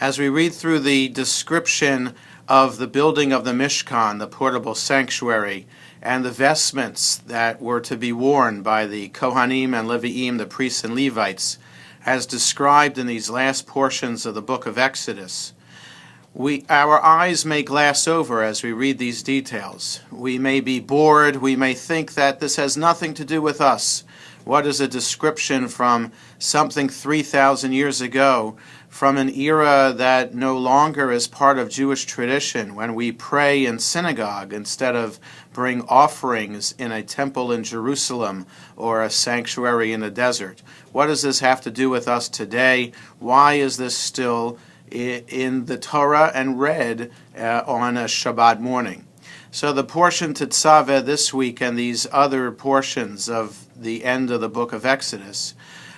As we read through the description of the building of the Mishkan, the portable sanctuary, and the vestments that were to be worn by the Kohanim and Leviim, the priests and Levites, as described in these last portions of the book of Exodus, our eyes may glass over as we read these details. We may be bored. We may think that this has nothing to do with us. What is a description from something 3,000 years ago, from an era that no longer is part of Jewish tradition, when we pray in synagogue instead of bring offerings in a temple in Jerusalem or a sanctuary in the desert? What does this have to do with us today? Why is this still in the Torah and read on a Shabbat morning? So the portion Tetzaveh this week and these other portions of the end of the book of Exodus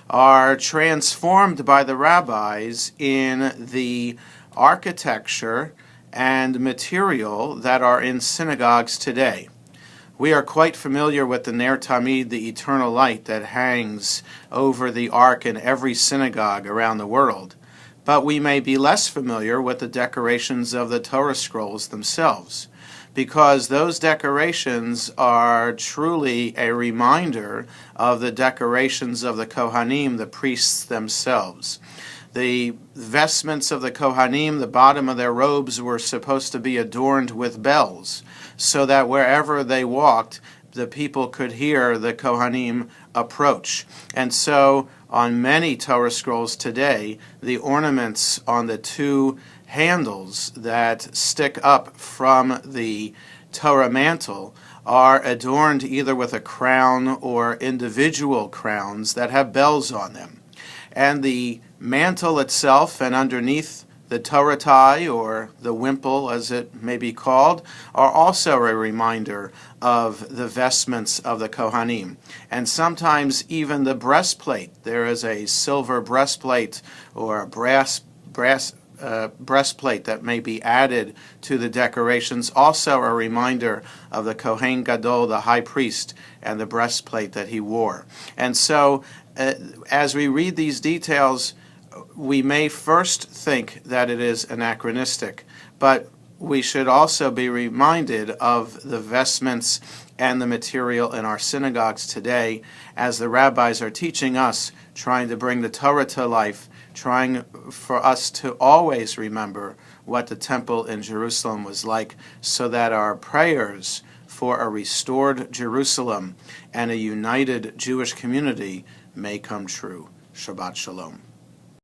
are transformed by the rabbis in the architecture and material that are in synagogues today. We are quite familiar with the Ner Tamid, the eternal light that hangs over the ark in every synagogue around the world. But we may be less familiar with the decorations of the Torah scrolls themselves, because those decorations are truly a reminder of the decorations of the Kohanim, the priests themselves. The vestments of the Kohanim, the bottom of their robes, were supposed to be adorned with bells, so that wherever they walked, the people could hear the Kohanim approach. And so, on many Torah scrolls today, the ornaments on the two handles that stick up from the Torah mantle are adorned either with a crown or individual crowns that have bells on them. And the mantle itself, and underneath the Torah tie, or the wimple as it may be called, are also a reminder of the vestments of the Kohanim. And sometimes even the breastplate. There is a silver breastplate or a brass breastplate that may be added to the decorations, also a reminder of the Kohen Gadol, the high priest, and the breastplate that he wore. And so, as we read these details, we may first think that it is anachronistic, but we should also be reminded of the vestments and the material in our synagogues today, as the rabbis are teaching us, trying to bring the Torah to life, trying for us to always remember what the temple in Jerusalem was like, so that our prayers for a restored Jerusalem and a united Jewish community may come true. Shabbat Shalom.